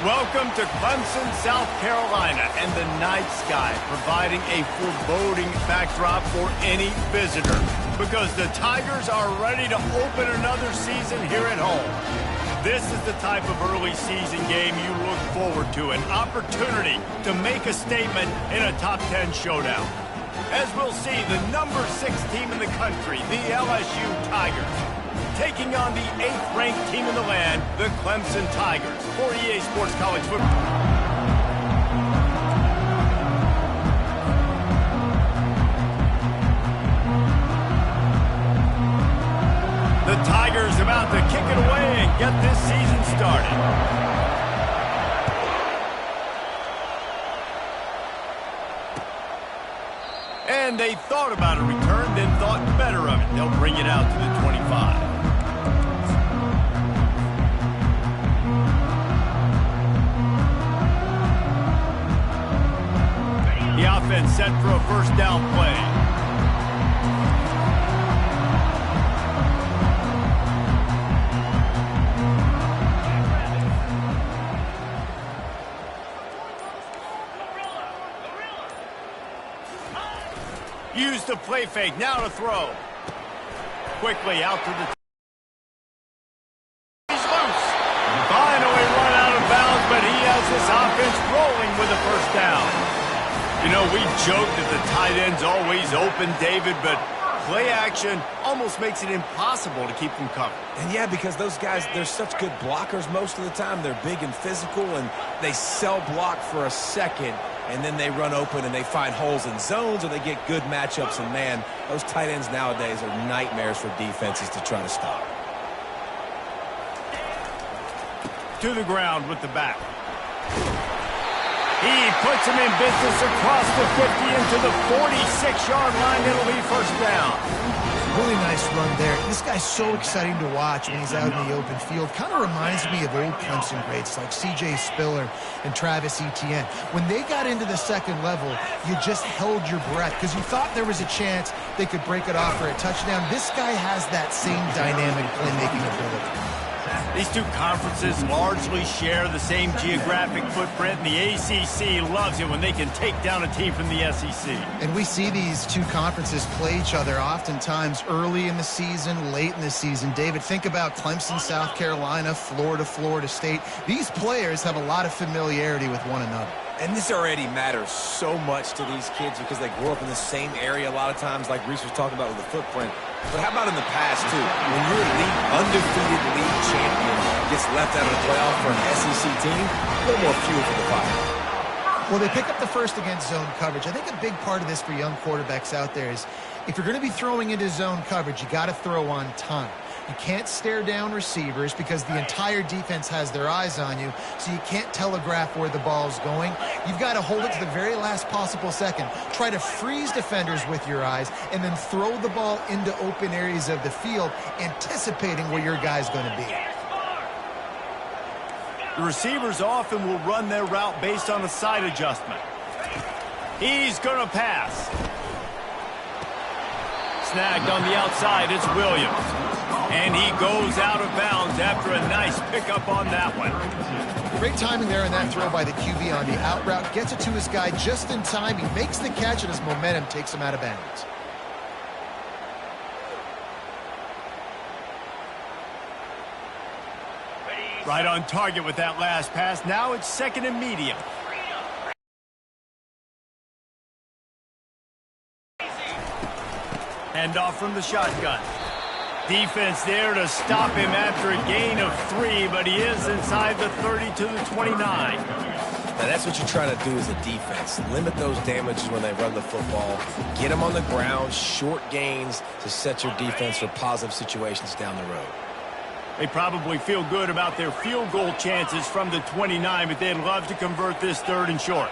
Welcome to Clemson, South Carolina, and the night sky providing a foreboding backdrop for any visitor because the Tigers are ready to open another season here at home. This is the type of early season game you look forward to, an opportunity to make a statement in a top 10 showdown. As we'll see, the number 6 team in the country, the LSU Tigers, taking on the 8th-ranked team in the land, the Clemson Tigers, for EA Sports College Football. The Tigers about to kick it away and get this season started. And they thought about a return, then thought better of it. They'll bring it out to the 25. The offense set for a first down play. Use the play fake, now to throw. Quickly out to the... He's loose. Finally run out of bounds, but he has this offense rolling with a first down. You know, we joke that the tight end's always open, David, but play action almost makes it impossible to keep them covered. And yeah, because those guys, they're such good blockers most of the time. They're big and physical, and they sell block for a second, and then they run open and they find holes in zones or they get good matchups. And, man, those tight ends nowadays are nightmares for defenses to try to stop. To the ground with the back. He puts him in business across the 50 into the 46-yard line. It'll be first down. Really nice run there. This guy's so exciting to watch when he's out in the open field. Kind of reminds me of old Clemson greats like C.J. Spiller and Travis Etienne. When they got into the second level, you just held your breath because you thought there was a chance they could break it off for a touchdown. This guy has that same dynamic playmaking ability. These two conferences largely share the same geographic footprint, and the ACC loves it when they can take down a team from the SEC. And we see these two conferences play each other oftentimes early in the season, late in the season. David, think about Clemson, South Carolina, Florida State. These players have a lot of familiarity with one another. And this already matters so much to these kids because they grew up in the same area a lot of times, like Reese was talking about with the footprint. But how about in the past, too? When your undefeated league champion gets left out of the playoff for an SEC team, a little more fuel for the fire. Well, they pick up the first against zone coverage. I think a big part of this for young quarterbacks out there is if you're going to be throwing into zone coverage, you got to throw on time. You can't stare down receivers because the entire defense has their eyes on you, so you can't telegraph where the ball's going. You've got to hold it to the very last possible second. Try to freeze defenders with your eyes and then throw the ball into open areas of the field, anticipating where your guy's going to be. The receivers often will run their route based on a side adjustment. He's going to pass. Snagged on the outside, it's Williams. And he goes out of bounds after a nice pickup on that one. Great timing there in that throw by the QB on the out route. Gets it to his guy just in time. He makes the catch, and his momentum takes him out of bounds. Right on target with that last pass. Now it's second and medium. Handoff from the shotgun. Defense there to stop him after a gain of 3, but he is inside the 30 to the 29. Now that's what you're trying to do as a defense. Limit those damages when they run the football. Get them on the ground, short gains to set your defense for positive situations down the road. They probably feel good about their field goal chances from the 29, but they'd love to convert this third and short.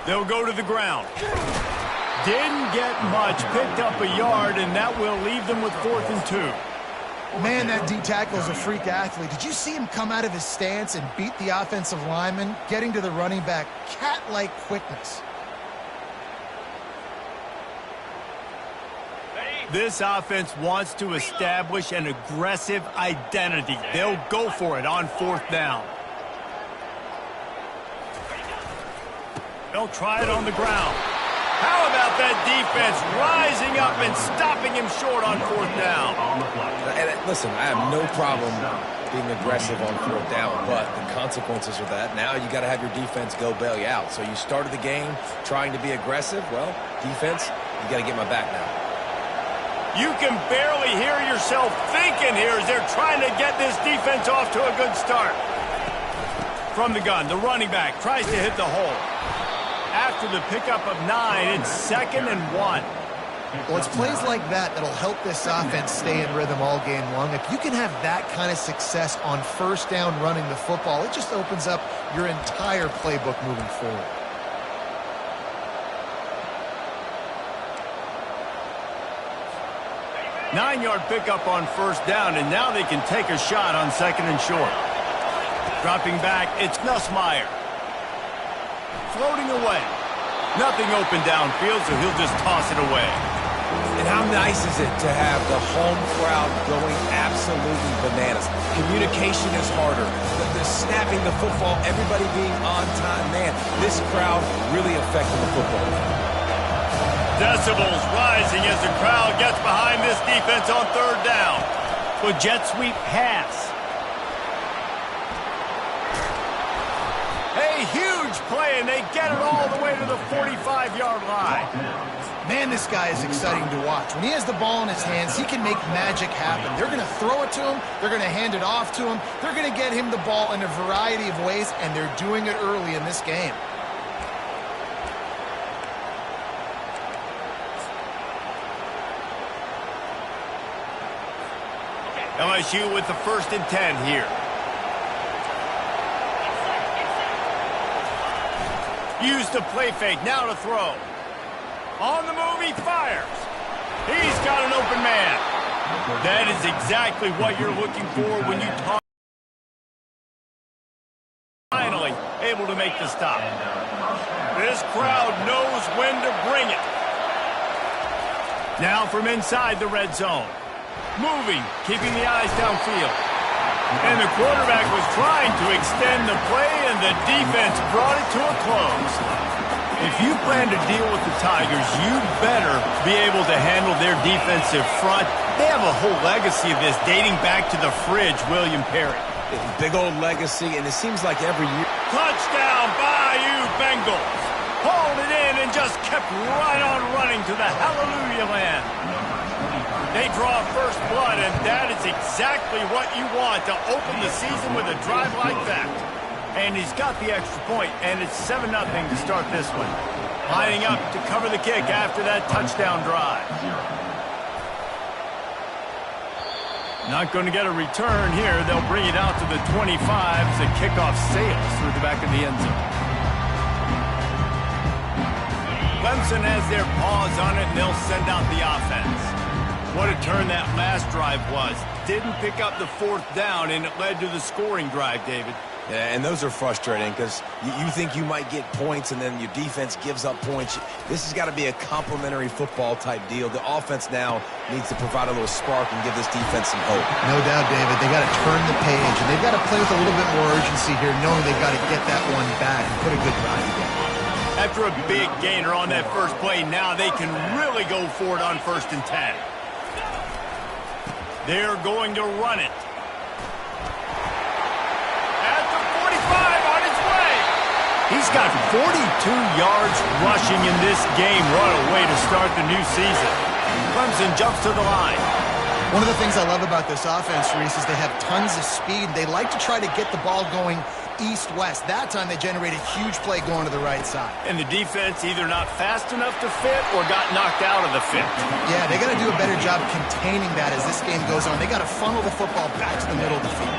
They'll go to the ground. Didn't get much, picked up a yard, and that will leave them with 4th and 2. Man, that D tackle is a freak athlete. Did you see him come out of his stance and beat the offensive lineman, getting to the running back? Cat-like quickness. This offense wants to establish an aggressive identity. They'll go for it on 4th down. They'll try it on the ground. How about that defense rising up and stopping him short on 4th down? And listen, I have no problem being aggressive on 4th down, but the consequences of that, now you got to have your defense go bail you out. So you started the game trying to be aggressive. Well, defense, you got to get my back now. You can barely hear yourself thinking here as they're trying to get this defense off to a good start. From the gun, the running back tries to hit the hole. After the pickup of 9, it's 2nd and 1. Well, it's plays like that that'll help this offense stay in rhythm all game long. If you can have that kind of success on 1st down running the football, it just opens up your entire playbook moving forward. Nine-yard pickup on 1st down, and now they can take a shot on 2nd and short. Dropping back, it's Nussmeier. Floating away. Nothing open downfield, so he'll just toss it away. And how nice is it to have the home crowd going absolutely bananas? Communication is harder. The snapping the football, everybody being on time. Man, this crowd really affecting the football. Decibels rising as the crowd gets behind this defense on 3rd down. With jet sweep pass. A huge play, and they get it all the way to the 45-yard line. Man, this guy is exciting to watch. When he has the ball in his hands, he can make magic happen. They're going to throw it to him. They're going to hand it off to him. They're going to get him the ball in a variety of ways, and they're doing it early in this game. LSU with the 1st and 10 here. Use the play fake, now to throw. On the move, he fires. He's got an open man. That is exactly what you're looking for when you talk. Finally able to make the stop. This crowd knows when to bring it. Now from inside the red zone. Moving, keeping the eyes downfield. And the quarterback was trying to extend the play, and the defense brought it to a close. If you plan to deal with the Tigers, you better be able to handle their defensive front. They have a whole legacy of this dating back to the fridge, William Perry. Big old legacy, and it seems like every year. Touchdown, Bayou Bengals. Hauled it in and just kept right on running to the hallelujah land. They draw first blood, and that is exactly what you want to open the season with a drive like that. And he's got the extra point, and it's 7-0 to start this one. Lining up to cover the kick after that touchdown drive. Not going to get a return here. They'll bring it out to the 25 as the kickoff sails through the back of the end zone. Clemson has their paws on it, and they'll send out the offense. What a turn that last drive was. Didn't pick up the 4th down, and it led to the scoring drive, David. Yeah, and those are frustrating because you think you might get points, and then your defense gives up points. This has got to be a complementary football type deal. The offense now needs to provide a little spark and give this defense some hope. No doubt, David. They got to turn the page, and they've got to play with a little bit more urgency here, knowing they've got to get that one back and put a good drive together. After a big gainer on that first play, now they can really go for it on 1st and 10. They're going to run it. At the 45, on its way. He's got 42 yards rushing in this game. What a way to start the new season. Clemson jumps to the line. One of the things I love about this offense, Reese, is they have tons of speed. They like to try to get the ball going east-west. That time they generated a huge play going to the right side. And the defense either not fast enough to fit or got knocked out of the fit. Yeah, they got to do a better job containing that as this game goes on. They got to funnel the football back to the middle of the field.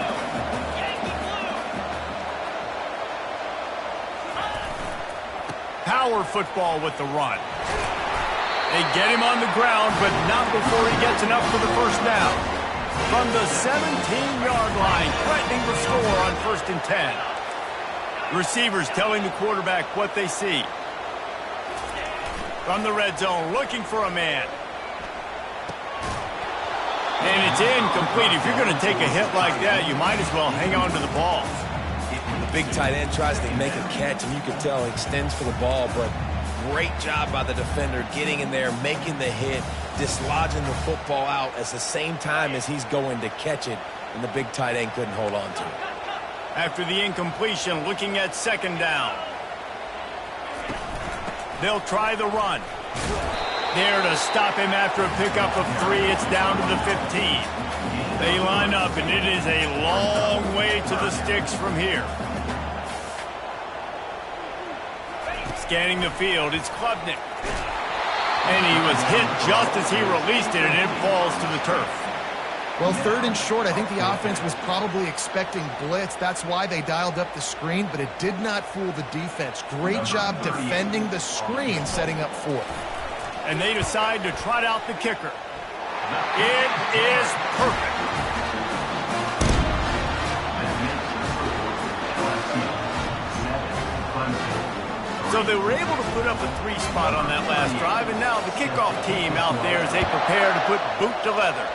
Power football with the run. They get him on the ground, but not before he gets enough for the first down. From the 17-yard line, threatening the score on 1st and 10. Receivers telling the quarterback what they see. From the red zone, looking for a man. And it's incomplete. If you're going to take a hit like that, you might as well hang on to the ball. The big tight end tries to make a catch, and you can tell he extends for the ball, but great job by the defender getting in there, making the hit, dislodging the football out at the same time as he's going to catch it, and the big tight end couldn't hold on to it. After the incompletion, looking at second down. They'll try the run. There to stop him after a pickup of 3. It's down to the 15. They line up, and it is a long way to the sticks from here. Scanning the field, it's Klubnik. And he was hit just as he released it, and it falls to the turf. Well, 3rd and short, I think the offense was probably expecting blitz. That's why they dialed up the screen, but it did not fool the defense. Great job defending the screen, setting up 4th. And they decide to trot out the kicker. It is perfect. So they were able to put up a 3 spot on that last drive, and now the kickoff team out there as they prepare to put boot to leather.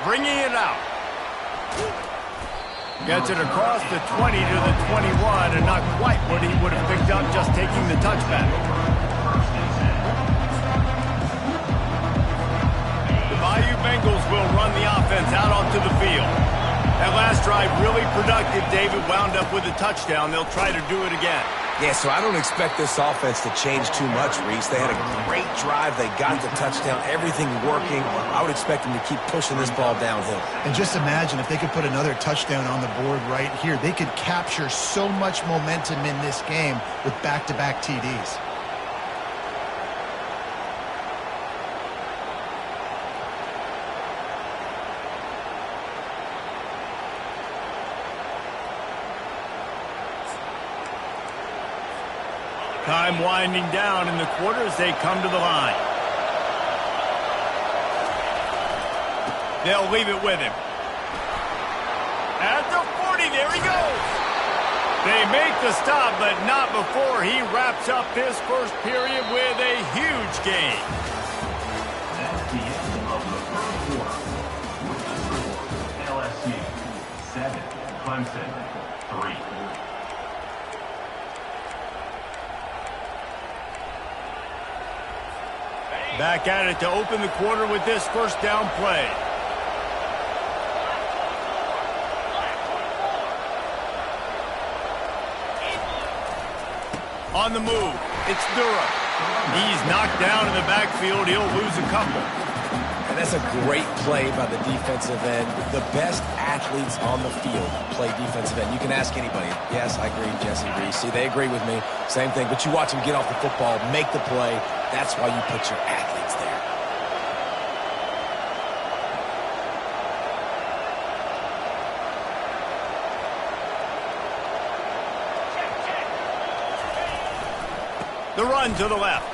Bringing it out. Gets it across the 20 to the 21, and not quite what he would have picked up just taking the touchback. The Bayou Bengals will run the offense out onto the field. That last drive really productive. David wound up with a touchdown. They'll try to do it again. Yeah, so I don't expect this offense to change too much, Reese. They had a great drive. They got the touchdown. Everything working. I would expect them to keep pushing this ball downhill. And just imagine if they could put another touchdown on the board right here. They could capture so much momentum in this game with back-to-back TDs. Time winding down in the quarter as they come to the line. They'll leave it with him. At the 40, there he goes. They make the stop, but not before he wraps up this first period with a huge gain. That's the end of the first quarter. LSU 7, Clemson 3. Back at it to open the quarter with this first down play. On the move, it's Durham. He's knocked down in the backfield. He'll lose a couple. And that's a great play by the defensive end. The best athletes on the field play defensive end. You can ask anybody. Yes, I agree, Jesse Reese. See, they agree with me. Same thing. But you watch them get off the football, make the play. That's why you put your athletes there. The run to the left.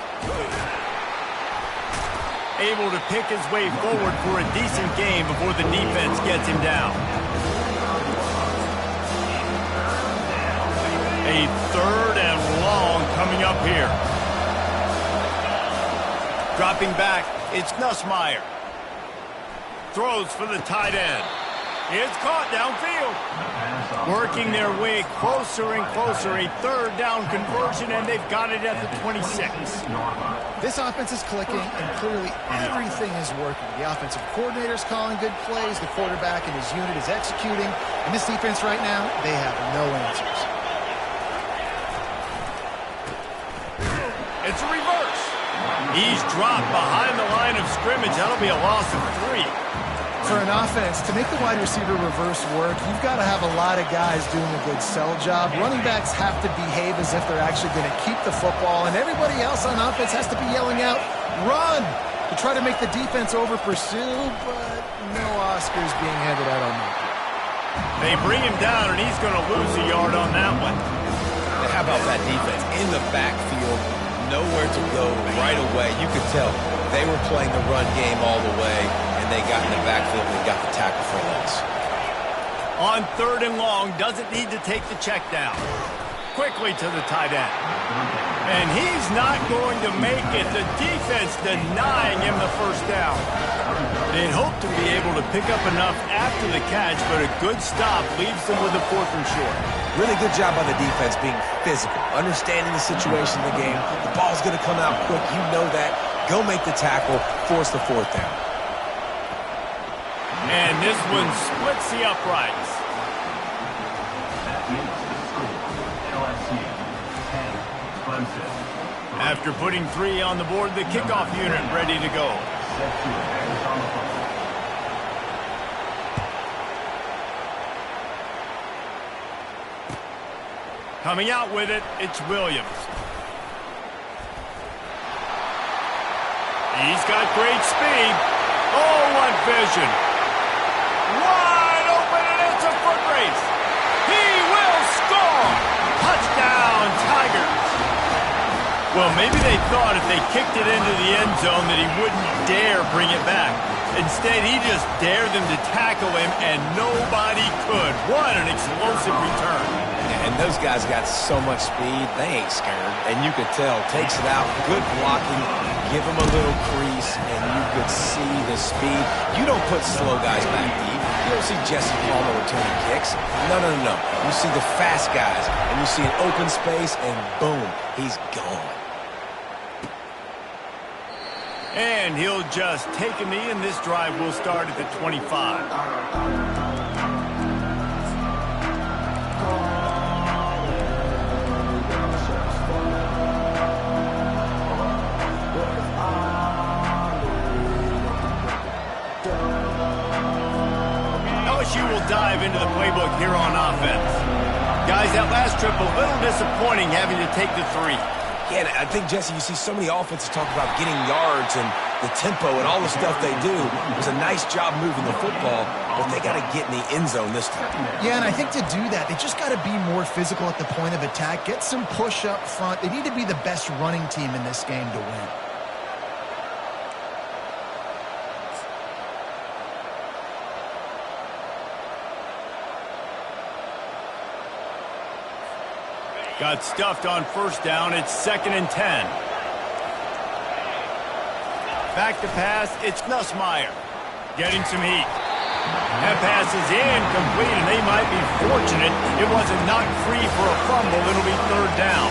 Able to pick his way forward for a decent game before the defense gets him down. A 3rd and long coming up here. Dropping back, it's Nussmeier. Throws for the tight end. It's caught downfield. Working their way closer and closer. A 3rd down conversion, and they've got it at the 26. This offense is clicking, and clearly everything is working. The offensive coordinator is calling good plays. The quarterback and his unit is executing. And this defense right now, they have no answers. It's a reverse. He's dropped behind the line of scrimmage. That'll be a loss of 3. For an offense, to make the wide receiver reverse work, you've got to have a lot of guys doing a good sell job. Running backs have to behave as if they're actually going to keep the football, and everybody else on offense has to be yelling out, run, to try to make the defense over-pursue, but no Oscars being handed out on that. They bring him down, and he's going to lose a yard on that one. How about that defense in the backfield? Nowhere to go right away. You could tell they were playing the run game all the way, and they got in the backfield and got the tackle for a loss. On 3rd and long, doesn't need to take the check down. Quickly to the tight end. And he's not going to make it. The defense denying him the first down. They'd hope to be able to pick up enough after the catch, but a good stop leaves them with a 4th and short. Really good job by the defense being physical, understanding the situation in the game. The ball's going to come out quick. You know that. Go make the tackle, force the 4th down. And this one splits the uprights. LSU 10, Clemson. After putting 3 on the board, the kickoff unit ready to go. Set to advance on the football. Coming out with it, it's Williams. He's got great speed. Oh, what vision. Wide open, and it's a foot race. He will score. Touchdown, Tigers. Well, maybe they thought if they kicked it into the end zone that he wouldn't dare bring it back. Instead, he just dared them to tackle him, and nobody could. What an explosive return. And those guys got so much speed, they ain't scared. And you could tell, takes it out, good blocking, give him a little crease, and you could see the speed. You don't put slow guys back deep. You don't see Jesse Palmer returning kicks. No. You see the fast guys, and you see an open space, and boom, he's gone. And he'll just take a knee, and this drive will start at the 25. LSU will dive into the playbook here on offense. Guys, that last trip a little disappointing having to take the 3. Yeah, I think, Jesse, you see so many offenses talk about getting yards and the tempo and all the stuff they do. It was a nice job moving the football, but they got to get in the end zone this time. Yeah, and I think to do that, they just got to be more physical at the point of attack, get some push up front. They need to be the best running team in this game to win. Got stuffed on first down. It's 2nd and 10. Back to pass. It's Nussmeier. Getting some heat. That pass is incomplete, and they might be fortunate it wasn't knocked free for a fumble. It'll be 3rd down.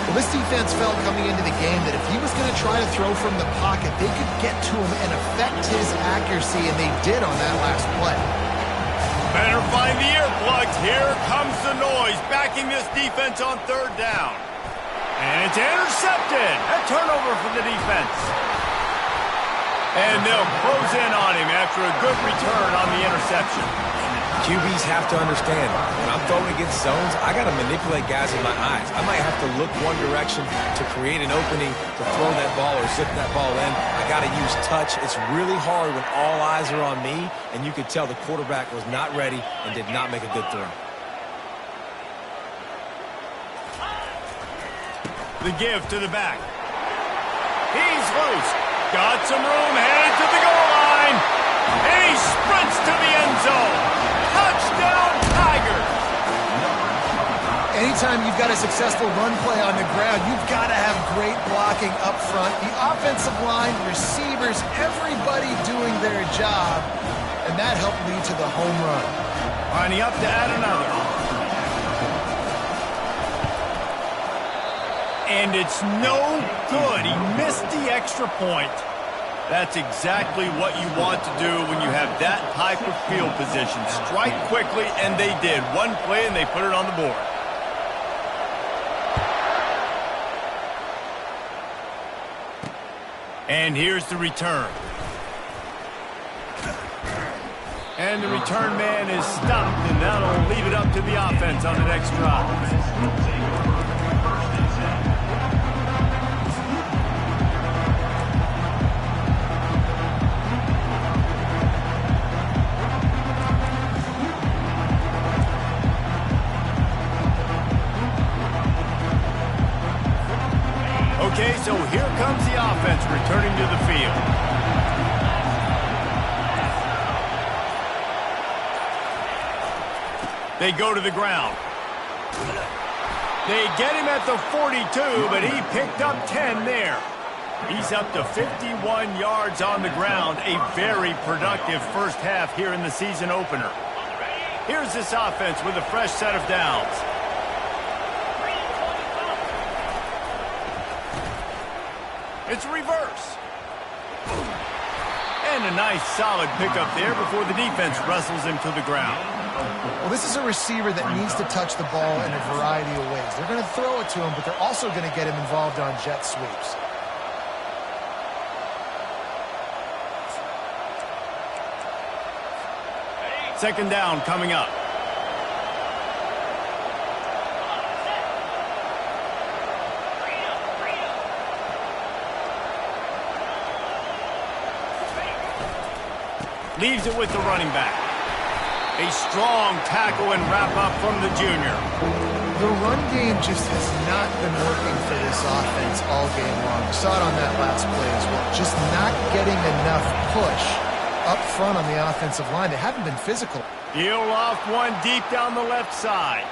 Well, this defense felt coming into the game that if he was going to try to throw from the pocket, they could get to him and affect his accuracy, and they did on that last play. Better find the earplugs. Here comes the noise, backing this defense on 3rd down. And it's intercepted. A turnover for the defense. And they'll close in on him after a good return on the interception. QBs have to understand, when I'm throwing against zones, I got to manipulate guys in my eyes. I might have to look one direction to create an opening to throw that ball or zip that ball in. I got to use touch. It's really hard when all eyes are on me, and you could tell the quarterback was not ready and did not make a good throw. The give to the back. He's loose. Got some room, headed to the goal line. And he sprints to the end zone. Touchdown, Tigers. Anytime you've got a successful run play on the ground, you've got to have great blocking up front. The offensive line, receivers, everybody doing their job. And that helped lead to the home run. Lining up to add another. And it's no good. He missed the extra point. That's exactly what you want to do when you have that type of field position. Strike quickly, and they did. One play, and they put it on the board. And here's the return. And the return man is stopped, and that'll leave it up to the offense on the next drive. Okay, so here comes the offense returning to the field. They go to the ground. They get him at the 42, but he picked up 10 there. He's up to 51 yards on the ground. A very productive first half here in the season opener. Here's this offense with a fresh set of downs. It's reverse. And a nice solid pickup there before the defense wrestles him to the ground. Well, this is a receiver that needs to touch the ball in a variety of ways. They're going to throw it to him, but they're also going to get him involved on jet sweeps. Second down coming up. Leaves it with the running back. A strong tackle and wrap up from the junior. The run game just has not been working for this offense all game long. We saw it on that last play as well. Just not getting enough push up front on the offensive line. They haven't been physical. Peel off one deep down the left side.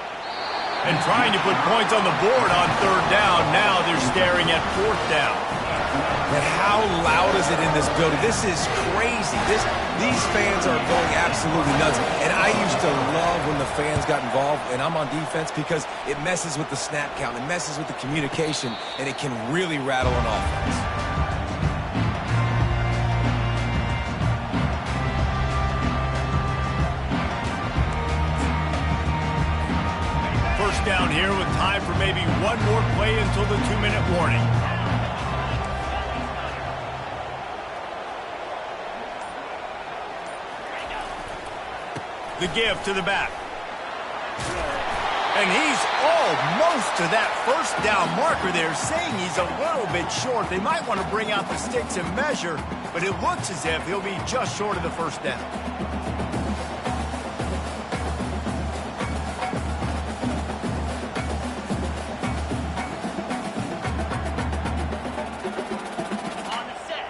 And trying to put points on the board on third down. Now they're staring at fourth down. And how loud is it in this building? This is crazy. These fans are going absolutely nuts. And I used to love when the fans got involved, and I'm on defense, because it messes with the snap count. It messes with the communication, and it can really rattle an offense. First down here with time for maybe one more play until the 2-minute warning. The give to the back. And he's almost to that first down marker there, saying he's a little bit short. They might want to bring out the sticks and measure, but it looks as if he'll be just short of the first down.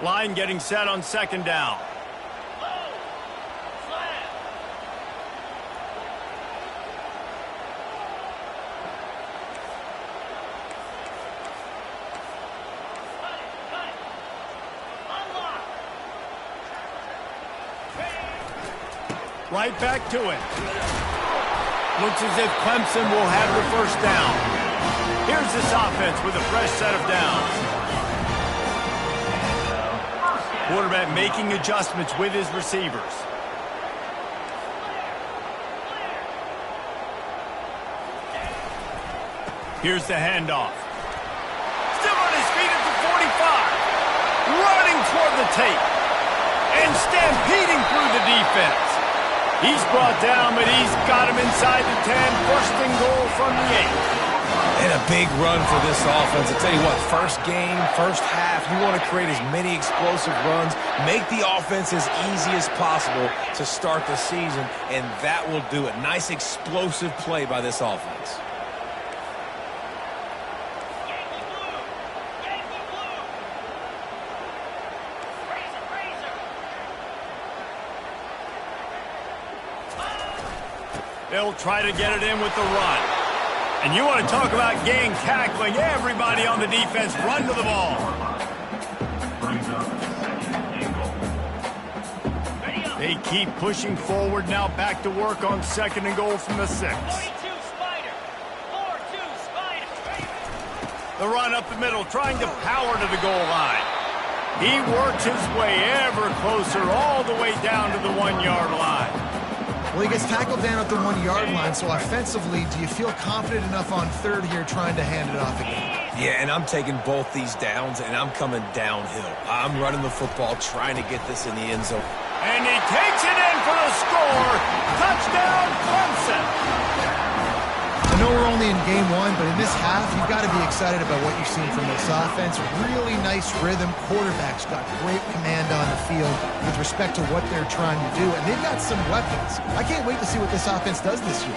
Line getting set on second down. Right back to it. Looks as if Clemson will have the first down. Here's this offense with a fresh set of downs. Quarterback making adjustments with his receivers. Here's the handoff. Still on his feet at the 45. Running toward the tape. And stampeding through the defense. He's brought down, but he's got him inside the 10. First and goal from the 8. And a big run for this offense. I tell you what, first game, first half, you want to create as many explosive runs, make the offense as easy as possible to start the season, and that will do it. Nice explosive play by this offense. They'll try to get it in with the run. And you want to talk about gang tackling. Everybody on the defense run to the ball. They keep pushing forward now, back to work on second and goal from the 6. The run up the middle, trying to power to the goal line. He works his way ever closer all the way down to the 1-yard line. Well, he gets tackled down at the 1-yard line, so offensively, do you feel confident enough on third here trying to hand it off again? Yeah, and I'm taking both these downs, and I'm coming downhill. I'm running the football, trying to get this in the end zone. And he takes it in for the score. Touchdown, Clemson. I know we're only in game one, but in this half, you've got to be excited about what you've seen from this offense. Really nice rhythm. Quarterback's got great command on the field with respect to what they're trying to do, and they've got some weapons. I can't wait to see what this offense does this year.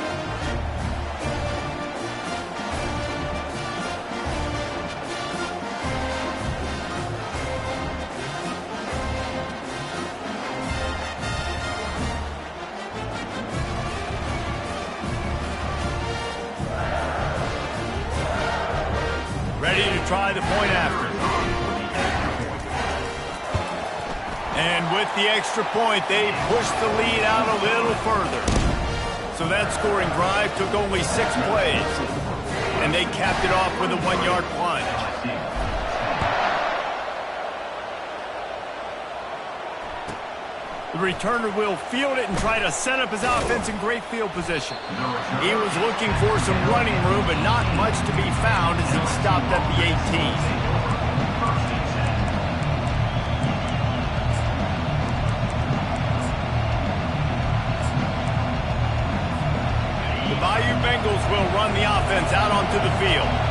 try the point after. And with the extra point, they pushed the lead out a little further. So that scoring drive took only 6 plays. And they capped it off with a 1-yard plunge. The returner will field it and try to set up his offense in great field position. He was looking for some running room, but not much to be found as he stopped at the 18. The Bayou Bengals will run the offense out onto the field.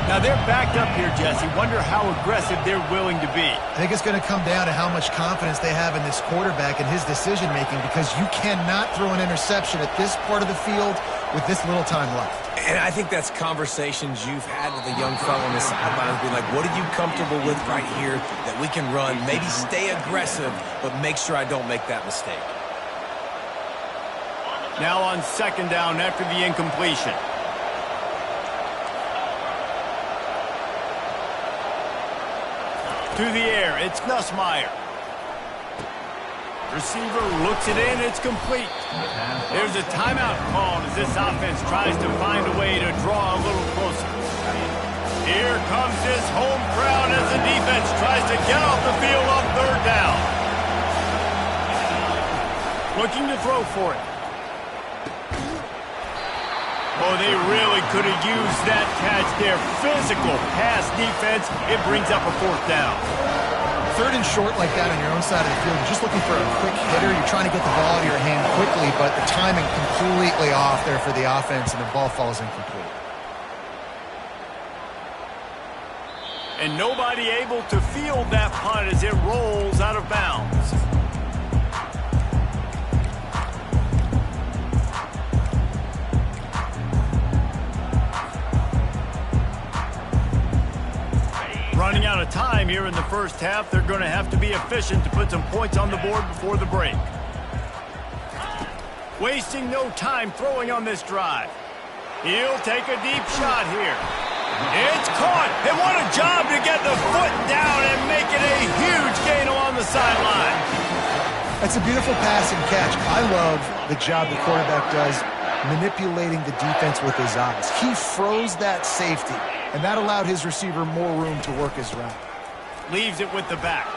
Now, they're backed up here, Jesse. Wonder how aggressive they're willing to be. I think it's going to come down to how much confidence they have in this quarterback and his decision-making, because you cannot throw an interception at this part of the field with this little time left. And I think that's conversations you've had with a young fellow on the sidelines, being like, what are you comfortable with right here that we can run? Maybe stay aggressive, but make sure I don't make that mistake. Now on 2nd down after the incompletion. To the air, it's Nussmeier. Receiver looks it in, it's complete. There's a timeout called as this offense tries to find a way to draw a little closer. Here comes this home crowd as the defense tries to get off the field on 3rd down. Looking to throw for it. Oh, they really could have used that catch there. Physical pass defense. It brings up a 4th down. 3rd and short like that on your own side of the field. You're just looking for a quick hitter. You're trying to get the ball to your hand quickly, but the timing completely off there for the offense, and the ball falls incomplete. And nobody able to field that punt as it rolls out of bounds. Running out of time here in the first half. They're going to have to be efficient to put some points on the board before the break. Wasting no time throwing on this drive. He'll take a deep shot here. It's caught. And what a job to get the foot down and make it a huge gain along the sideline. That's a beautiful pass and catch. I love the job the quarterback does manipulating the defense with his eyes. He froze that safety, and that allowed his receiver more room to work his route. Leaves it with the back.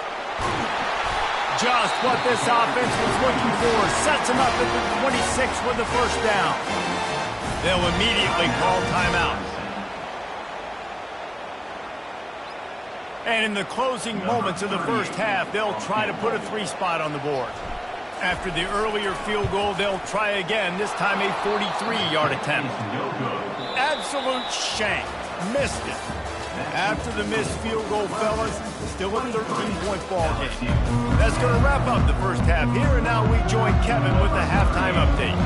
Just what this offense was looking for. Sets him up at the 26 with the 1st down. They'll immediately call timeout. And in the closing moments of the first half, they'll try to put a 3 spot on the board. After the earlier field goal, they'll try again, this time a 43-yard attempt. Absolute shank. Missed it. After the missed field goal, fellas, still a 13-point ball game. That's going to wrap up the first half here, and now we join Kevin with the halftime update.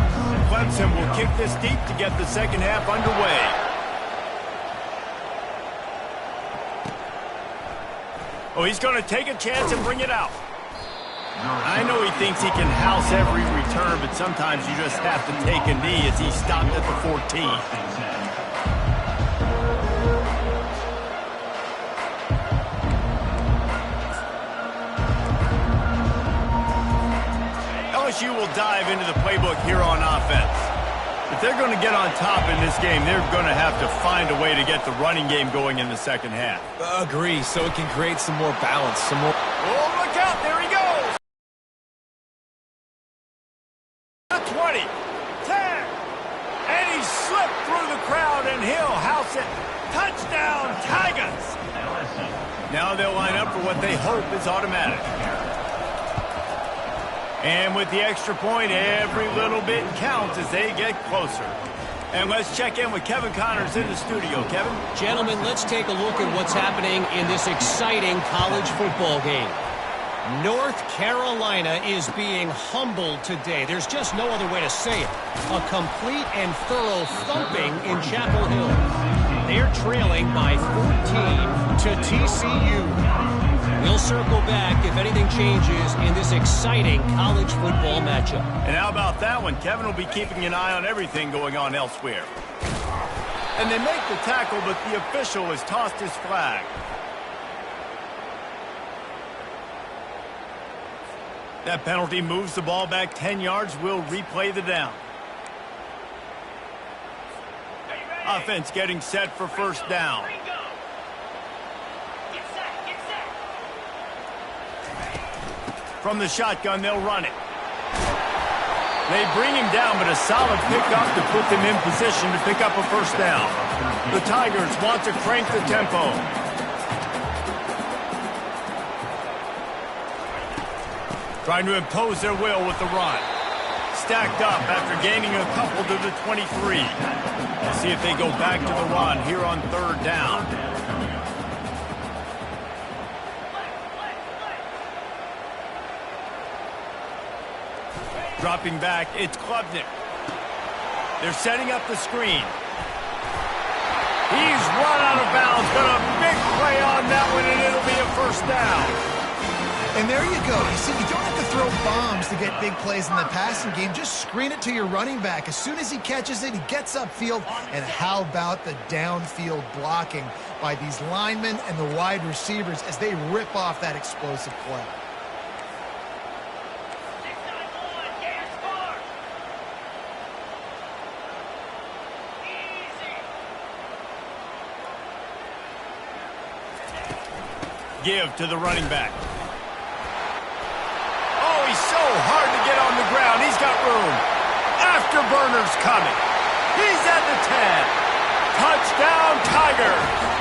Clemson will kick this deep to get the second half underway. Oh, he's going to take a chance and bring it out. I know he thinks he can house every return, but sometimes you just have to take a knee as he stopped at the 14. LSU will dive into the playbook here on offense. If they're going to get on top in this game, they're going to have to find a way to get the running game going in the second half. Agree, so it can create some more balance, some more... Oh, look out, there he goes! 20, 10, and he slipped through the crowd, and he'll house it. Touchdown, Tigers! Now they'll line up for what they hope is automatic. And with the extra point, every little bit counts as they get closer. And let's check in with Kevin Connors in the studio. Kevin? Gentlemen, let's take a look at what's happening in this exciting college football game. North Carolina is being humbled today. There's just no other way to say it. A complete and thorough thumping in Chapel Hill. They're trailing by 14 to TCU. We'll circle back if anything changes in this exciting college football matchup. And how about that one? Kevin will be keeping an eye on everything going on elsewhere. And they make the tackle, but the official has tossed his flag. That penalty moves the ball back 10 yards. We'll replay the down. Offense getting set for first down. From the shotgun, they'll run it. They bring him down, but a solid pickup to put them in position to pick up a first down. The Tigers want to crank the tempo. Trying to impose their will with the run. Stacked up after gaining a couple to the 23. Let's see if they go back to the run here on third down. Dropping back, it's Klubnik. They're setting up the screen. He's run out of bounds, but a big play on that one, and it'll be a first down. And there you go. You see, you don't have to throw bombs to get big plays in the passing game. Just screen it to your running back. As soon as he catches it, he gets upfield. And how about the downfield blocking by these linemen and the wide receivers as they rip off that explosive play? Give to the running back. Oh, he's so hard to get on the ground. He's got room. Afterburner's coming. He's at the 10. Touchdown, Tigers.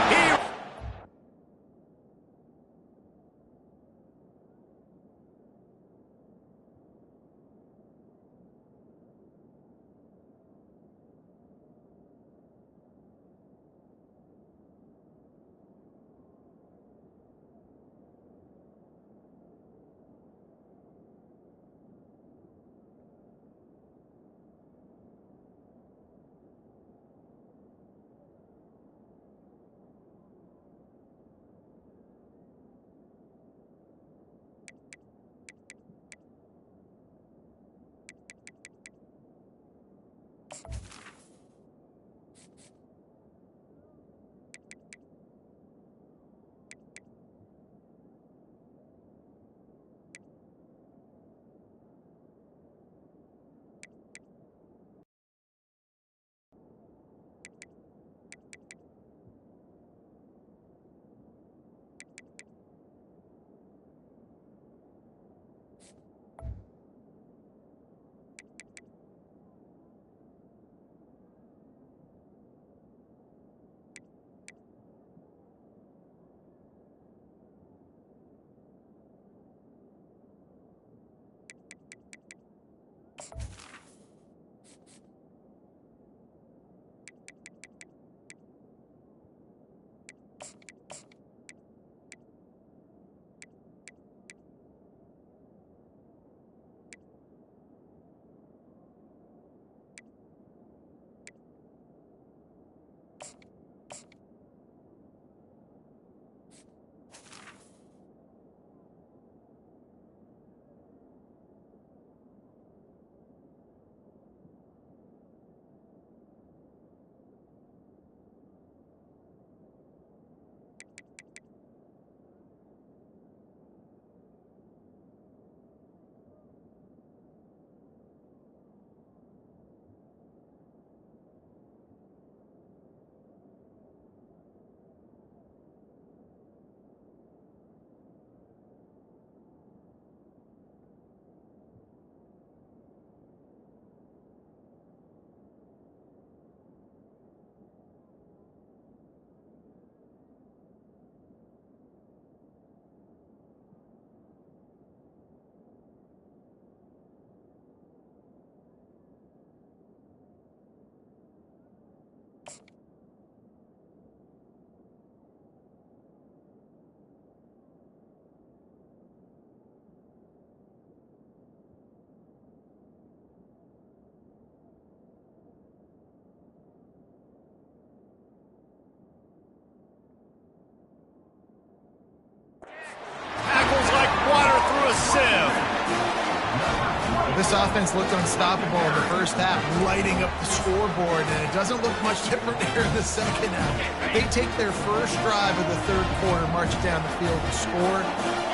offense looked unstoppable in the first half, lighting up the scoreboard, and it doesn't look much different here in the second half. They take their first drive of the third quarter, march down the field and score.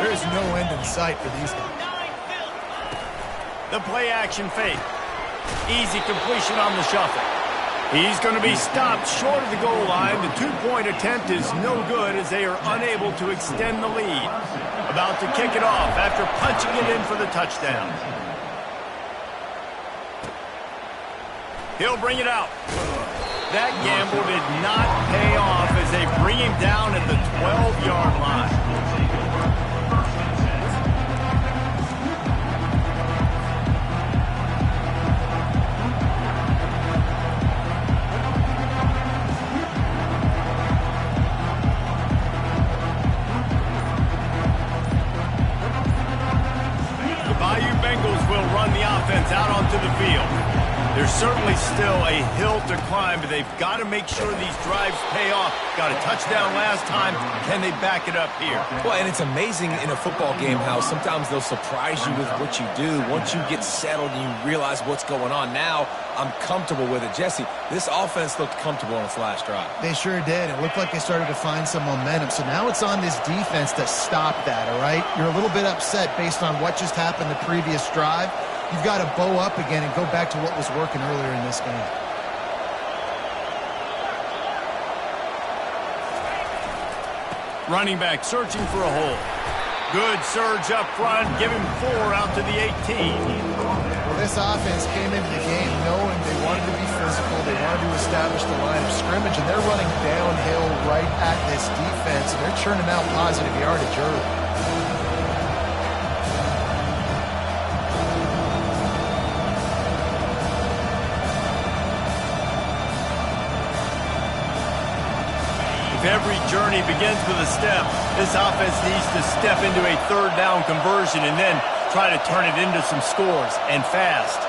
There is no end in sight for these guys. The play action fake. Easy completion on the shuffle. He's going to be stopped short of the goal line. The two-point attempt is no good as they are unable to extend the lead. About to kick it off after punching it in for the touchdown. He'll bring it out. That gamble did not pay off as they bring him down at the 12-yard line. Out onto the field. There's certainly still a hill to climb, but they've got to make sure these drives pay off. Got a touchdown last time. Can they back it up here? Well, and it's amazing in a football game how sometimes they'll surprise you with what you do. Once you get settled and you realize what's going on, now I'm comfortable with it. Jesse, this offense looked comfortable on its last drive. They sure did. It looked like they started to find some momentum. So now it's on this defense to stop that, all right? You're a little bit upset based on what just happened the previous drive. You've got to bow up again and go back to what was working earlier in this game. Running back searching for a hole. Good surge up front. Give him 4 out to the 18. Well, this offense came into the game knowing they wanted to be physical. They wanted to establish the line of scrimmage, and they're running downhill right at this defense, and they're churning out positive yardage early. Every journey begins with a step. This offense needs to step into a third down conversion and then try to turn it into some scores, and fast.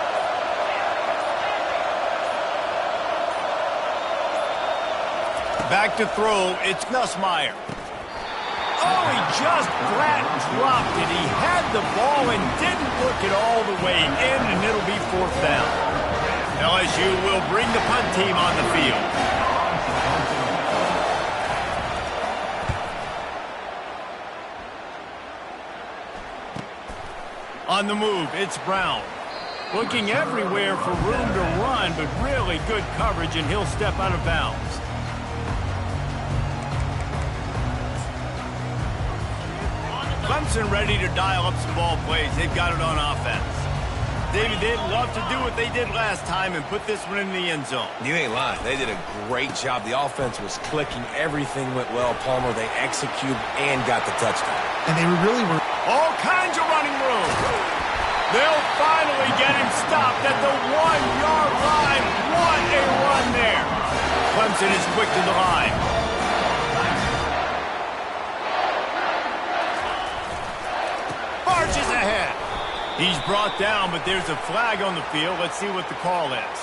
Back to throw, it's Nussmeier. Oh, he just flat dropped it. He had the ball and didn't look it all the way in, and it'll be 4th down. LSU will bring the punt team on the field. On the move, it's Brown. Looking everywhere for room to run, but really good coverage, and he'll step out of bounds. Clemson ready to dial up some ball plays. They've got it on offense. David, they'd love to do what they did last time and put this one in the end zone. You ain't lying. They did a great job. The offense was clicking. Everything went well. Palmer, they executed and got the touchdown. And they really were... All kinds of running room. They'll finally get him stopped at the 1-yard line. What a run there. Clemson is quick to the line. Marches ahead. He's brought down, but there's a flag on the field. Let's see what the call is.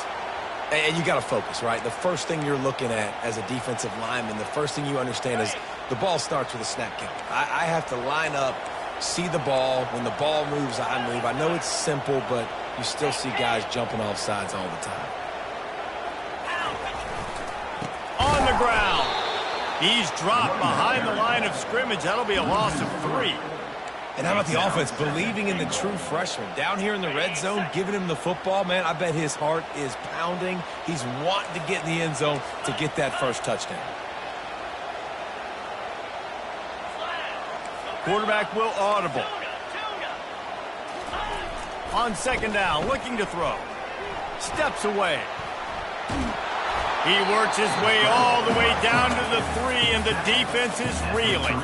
And you got to focus, right? The first thing you're looking at as a defensive lineman, the first thing you understand is the ball starts with a snap count. I have to line up, see the ball. When the ball moves, I move. I know it's simple, but you still see guys jumping off sides all the time. On the ground. He's dropped behind the line of scrimmage. That'll be a loss of 3. And how about the offense believing in the true freshman? Down here in the red zone, giving him the football, man, I bet his heart is pounding. He's wanting to get in the end zone to get that first touchdown. Quarterback will audible. On 2nd down, looking to throw. Steps away. He works his way all the way down to the 3, and the defense is reeling.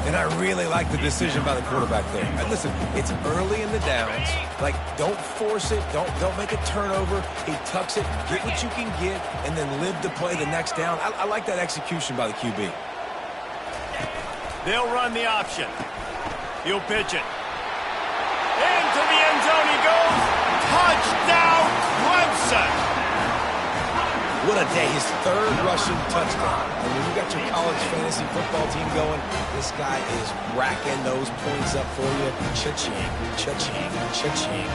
And I really like the decision by the quarterback there. And listen, it's early in the downs. Like, don't force it. Don't make a turnover. He tucks it, get what you can get, and then live to play the next down. I like that execution by the QB. They'll run the option. He'll pitch it. Into the end zone he goes. Touchdown, Clemson. What a day. His 3rd rushing touchdown. And when you got your college fantasy football team going, this guy is racking those points up for you. Cha-ching, cha-ching, cha-ching.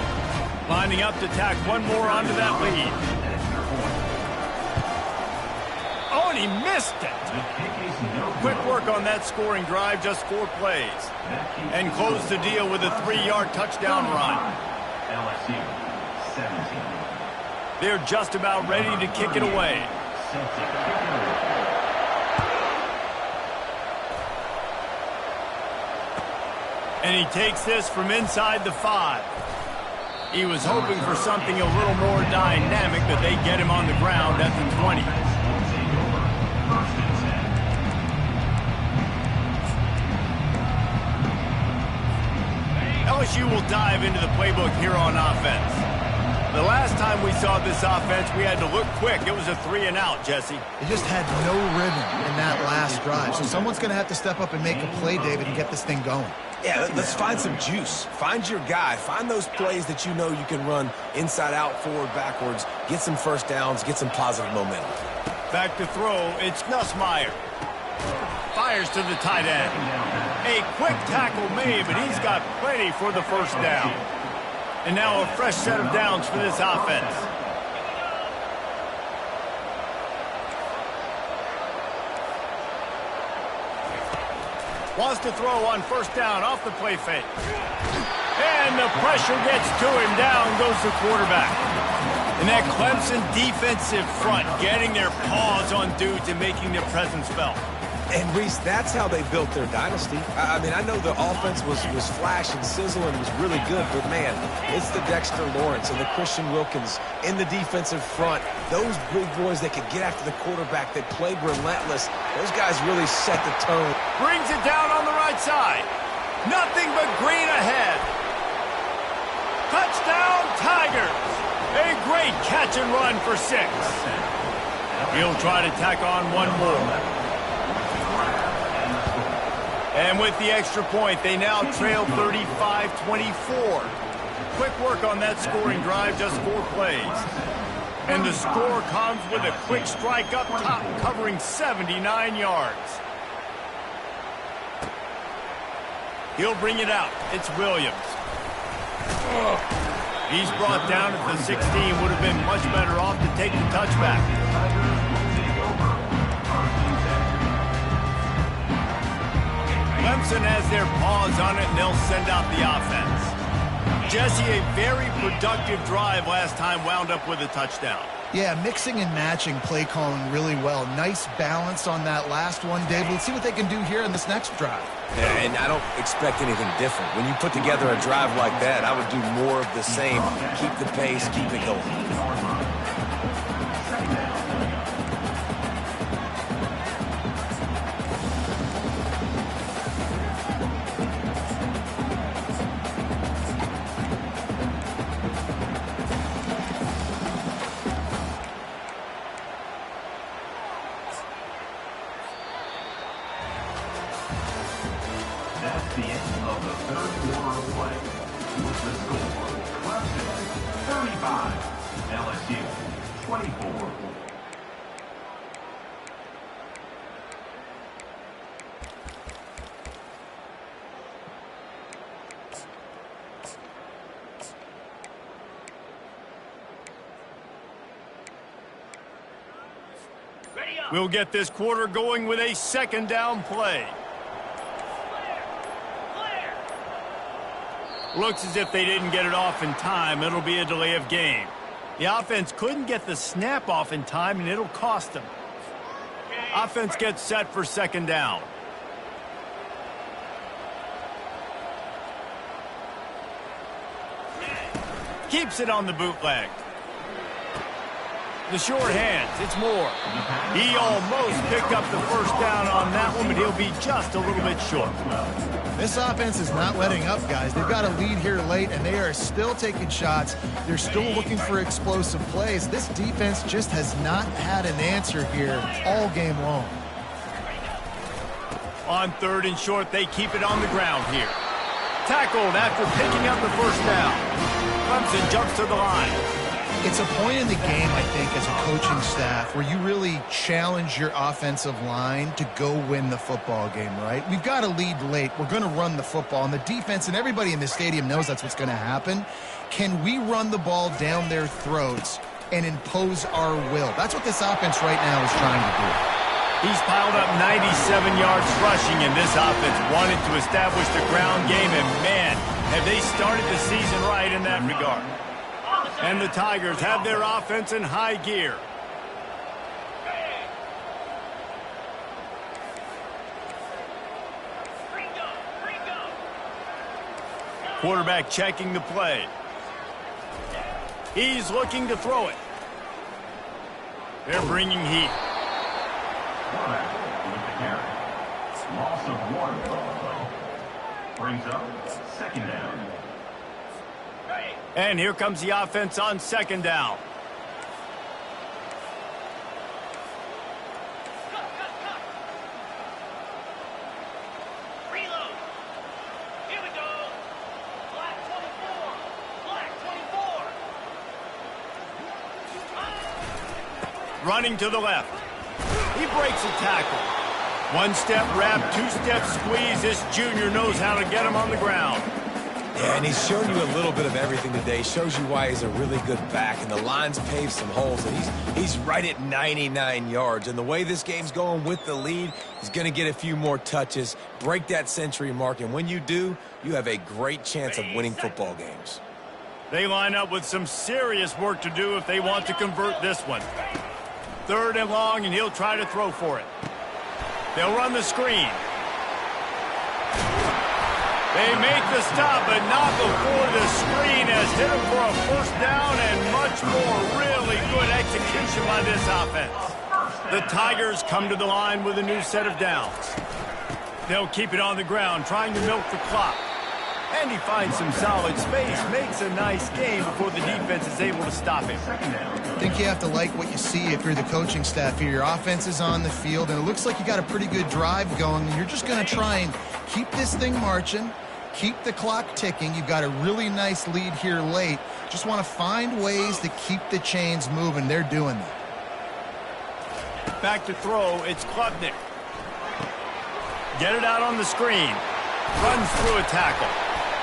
Lining up to tack one more onto that lead. Oh, and he missed it. Quick work on that scoring drive, just 4 plays. And close the deal with a 3-yard touchdown run. LSU 17. They're just about ready to kick it away. And he takes this from inside the 5. He was hoping for something a little more dynamic, but they get him on the ground at the 20. LSU will dive into the playbook here on offense. The last time we saw this offense, we had to look quick. It was a 3-and-out, Jesse. They just had no rhythm in that last drive. So someone's going to have to step up and make a play, David, and get this thing going. Yeah, let's find some juice. Find your guy. Find those plays that you know you can run inside out, forward, backwards. Get some first downs. Get some positive momentum. Back to throw. It's Nussmeier. Fires to the tight end. A quick tackle made, but he's got plenty for the first down. And now a fresh set of downs for this offense. Wants to throw on first down off the play fake. And the pressure gets to him. Down goes the quarterback. And that Clemson defensive front getting their paws on dudes and making their presence felt. And, Reese, that's how they built their dynasty. I mean, I know the offense was flash and sizzle and was really good, but, man, it's the Dexter Lawrence and the Christian Wilkins in the defensive front. Those big boys that could get after the quarterback, that played relentless. Those guys really set the tone. Brings it down on the right side. Nothing but green ahead. Touchdown, Tigers. A great catch and run for 6. He'll try to tack on one more. And with the extra point, they now trail 35-24. Quick work on that scoring drive, just 4 plays. And the score comes with a quick strike up top, covering 79 yards. He'll bring it out. It's Williams. He's brought down at the 16. Would have been much better off to take the touchback. Clemson has their paws on it, and they'll send out the offense. Jesse, a very productive drive last time wound up with a touchdown. Yeah, mixing and matching play calling really well. Nice balance on that last one, Dave. Let's see what they can do here in this next drive. Yeah, and I don't expect anything different. When you put together a drive like that, I would do more of the same. Keep the pace, keep it going. That's the end of the third quarter of play. With the score, Clemson 35, LSU 24. We'll get this quarter going with a second down play. Looks as if they didn't get it off in time. It'll be a delay of game. The offense couldn't get the snap off in time, and it'll cost them. Offense gets set for second down. Keeps it on the bootleg. The short hands, it's Moore. He almost picked up the first down on that one, but he'll be just a little bit short. This offense is not letting up, guys. They've got a lead here late, and they are still taking shots. They're still looking for explosive plays. This defense just has not had an answer here all game long. On third and short, they keep it on the ground here. Tackled after picking up the first down. Clemson jumps to the line. It's a point in the game, I think, as a coaching staff where you really challenge your offensive line to go win the football game, right? We've got to lead late. We're going to run the football, and the defense and everybody in the stadium knows that's what's going to happen. Can we run the ball down their throats and impose our will? That's what this offense right now is trying to do. He's piled up 97 yards rushing, and this offense wanted to establish the ground game, and man, have they started the season right in that regard. And the Tigers have their offense in high gear. Quarterback checking the play. He's looking to throw it. They're bringing heat. Quarterback with the carry. Loss of 1 though. Brings up 2nd down. And here comes the offense on 2nd down. Reload. Here we go. Black 24. Black 24. Running to the left. He breaks a tackle. 1-step wrap, 2-step squeeze. This junior knows how to get him on the ground. Yeah, and he's shown you a little bit of everything today. Shows you why he's a really good back, and the line's paved some holes, and he's right at 99 yards. And the way this game's going with the lead, he's going to get a few more touches, break that century mark, and when you do, you have a great chance of winning football games. They line up with some serious work to do if they want to convert this one. 3rd and long, and he'll try to throw for it. They'll run the screen. They make the stop, but not before the screen has hit him for a 1st down and much more. Really good execution by this offense. The Tigers come to the line with a new set of downs. They'll keep it on the ground, trying to milk the clock. And he finds some solid space, makes a nice game before the defense is able to stop him. I think you have to like what you see if you're the coaching staff here. Your offense is on the field, and it looks like you got a pretty good drive going, and you're just going to try and keep this thing marching, keep the clock ticking. You've got a really nice lead here late. Just want to find ways to keep the chains moving. They're doing that. Back to throw, it's Klubnik. Get it out on the screen. Runs through a tackle.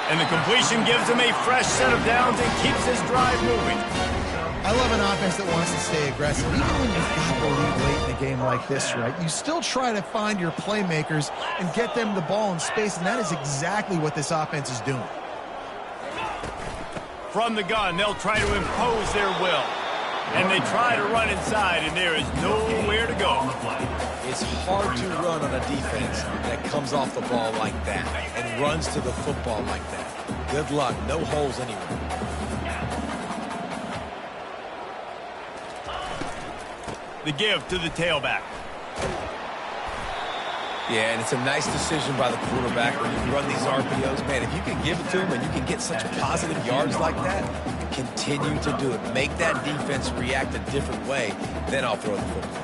And the completion gives him a fresh set of downs and keeps his drive moving. I love an offense that wants to stay aggressive. Even when you've got the lead late in a game like this, right, you still try to find your playmakers and get them the ball in space, and that is exactly what this offense is doing. From the gun, they'll try to impose their will. And they try to run inside, and there is nowhere to go. It's hard to run on a defense that comes off the ball like that and runs to the football like that. Good luck. No holes anywhere. The give to the tailback. Yeah, and it's a nice decision by the quarterback when you run these RPOs. Man, if you can give it to him and you can get such positive yards like that, continue to do it. Make that defense react a different way, then I'll throw the football.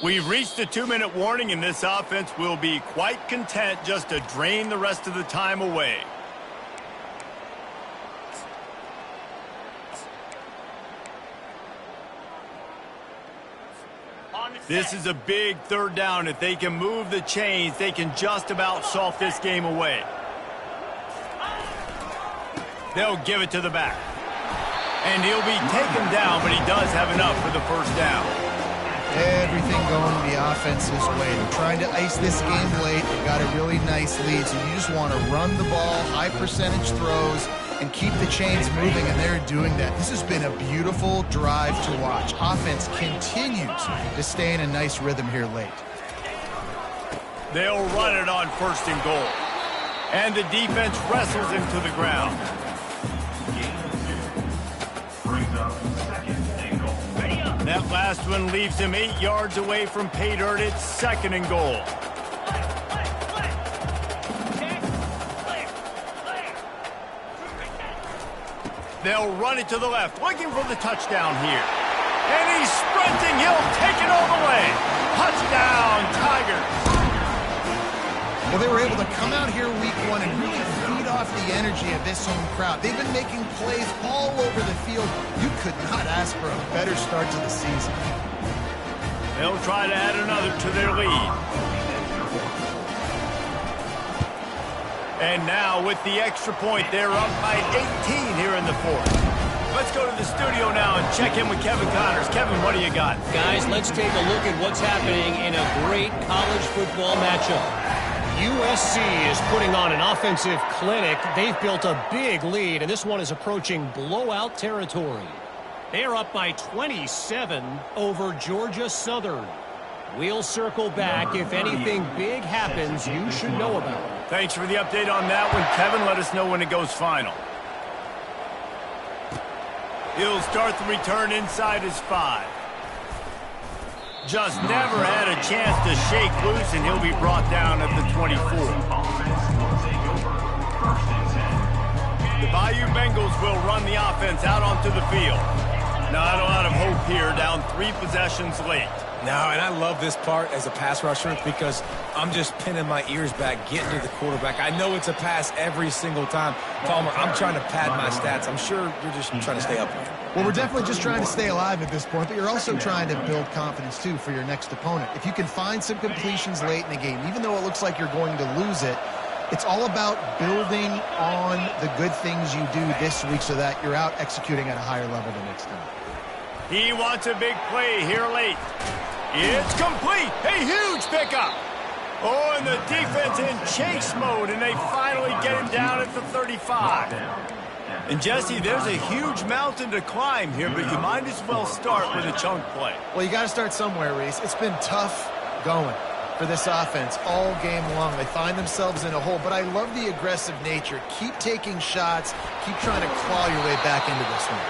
We've reached the 2-minute warning, and this offense will be quite content just to drain the rest of the time away. This is a big 3rd down. If they can move the chains, they can just about solve this game away. They'll give it to the back. And he'll be taken down, but he does have enough for the 1st down. Everything going the offense's way. They're trying to ice this game late. They've got a really nice lead, so you just want to run the ball, high percentage throws, and keep the chains moving, and they're doing that. This has been a beautiful drive to watch. Offense continues to stay in a nice rhythm here late. They'll run it on 1st and goal. And the defense wrestles him to the ground. That last one leaves him 8 yards away from pay dirt. It's 2nd and goal. They'll run it to the left, looking for the touchdown here. And he's sprinting. He'll take it all the way. Touchdown, Tigers. Well, they were able to come out here week one and really feed off the energy of this home crowd. They've been making plays all over the field. You could not ask for a better start to the season. They'll try to add another to their lead. And now with the extra point, they're up by 18 here in the fourth. Let's go to the studio now and check in with Kevin Connors. Kevin, what do you got? Guys, let's take a look at what's happening in a great college football matchup. USC is putting on an offensive clinic. They've built a big lead, and this one is approaching blowout territory. They are up by 27 over Georgia Southern. We'll circle back. If anything big happens, you should know about it. Thanks for the update on that one, Kevin. Let us know when it goes final. He'll start the return inside his 5. Just never had a chance to shake loose, and he'll be brought down at the 24. The Bayou Bengals will run the offense out onto the field. Not a lot of hope here, down 3 possessions late. No, and I love this part as a pass rusher because I'm just pinning my ears back, getting to the quarterback. I know it's a pass every single time. Palmer, I'm trying to pad my stats. I'm sure you're just trying to stay up here. Well, we're definitely just trying to stay alive at this point, but you're also trying to build confidence, too, for your next opponent. If you can find some completions late in the game, even though it looks like you're going to lose it, it's all about building on the good things you do this week so that you're out executing at a higher level the next time. He wants a big play here late. It's complete. A huge pickup. Oh, and the defense in chase mode, and they finally get him down at the 35. And, Jesse, there's a huge mountain to climb here, but you might as well start with a chunk play. Well, you got to start somewhere, Reese. It's been tough going for this offense all game long. They find themselves in a hole, but I love the aggressive nature. Keep taking shots. Keep trying to claw your way back into this one.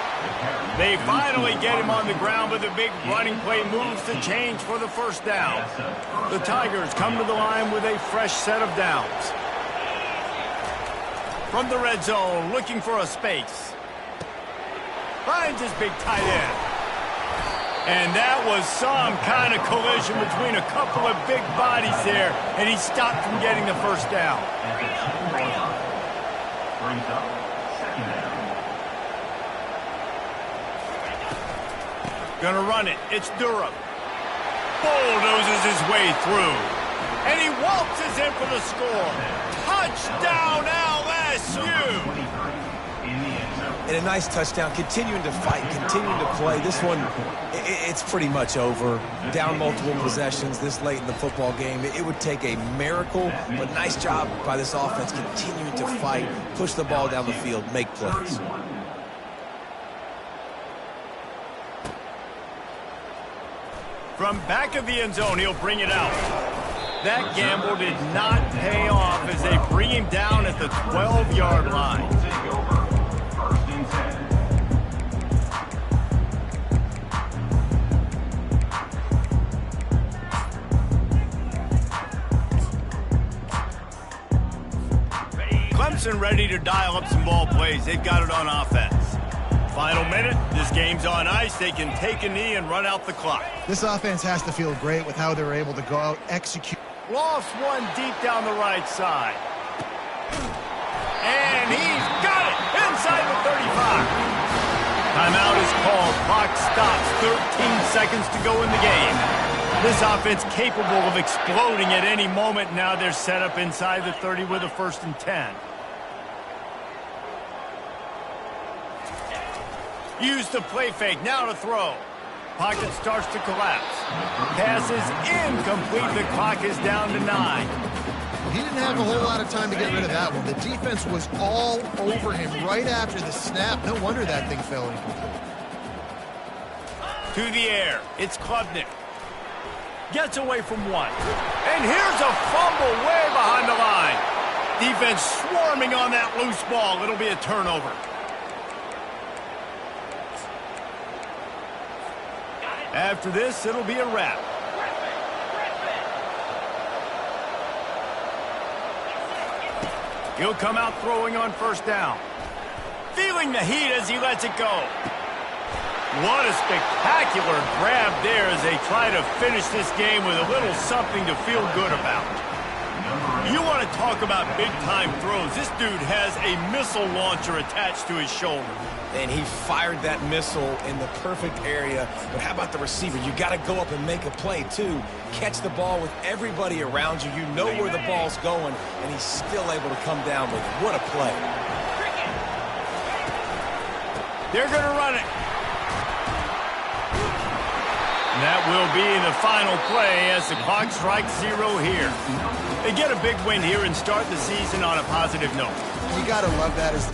They finally get him on the ground, but the big running play moves to change for the first down. The Tigers come to the line with a fresh set of downs. From the red zone, looking for a space. Finds his big tight end. And that was some kind of collision between a couple of big bodies there, and he stopped from getting the first down. Brings up second down. Gonna run it. It's Durham. Bulldozes his way through. And he waltzes in for the score. Touchdown, LSU! And a nice touchdown, continuing to fight, continuing to play. This one, it's pretty much over. Down multiple possessions this late in the football game. It would take a miracle, but nice job by this offense continuing to fight, push the ball down the field, make plays. From back of the end zone, he'll bring it out. That gamble did not pay off as they bring him down at the 12-yard line. First and 10. Clemson ready to dial up some ball plays. They've got it on offense. Final minute. This game's on ice. They can take a knee and run out the clock. This offense has to feel great with how they were able to go out, execute. Lost one deep down the right side. And he's got it inside the 35. Timeout is called. Clock stops. 13 seconds to go in the game. This offense capable of exploding at any moment. Now they're set up inside the 30 with a 1st and 10. Use the play fake. Now to throw. Pocket starts to collapse. Pass is incomplete. The clock is down to 9. He didn't have a whole lot of time to get rid of that one. The defense was all over him right after the snap. No wonder that thing fell incomplete. To the air. It's Klubnik. Gets away from one. And here's a fumble way behind the line. Defense swarming on that loose ball. It'll be a turnover. After this, it'll be a wrap. He'll come out throwing on 1st down. feeling the heat as he lets it go. What a spectacular grab there as they try to finish this game with a little something to feel good about. You want to talk about big-time throws. This dude has a missile launcher attached to his shoulder. And he fired that missile in the perfect area. But how about the receiver? You got to go up and make a play, too. Catch the ball with everybody around you. You know where the ball's going, and he's still able to come down with it. What a play. They're going to run it. And that will be the final play as the clock strikes 0 here. They get a big win here and start the season on a positive note. You got to love that as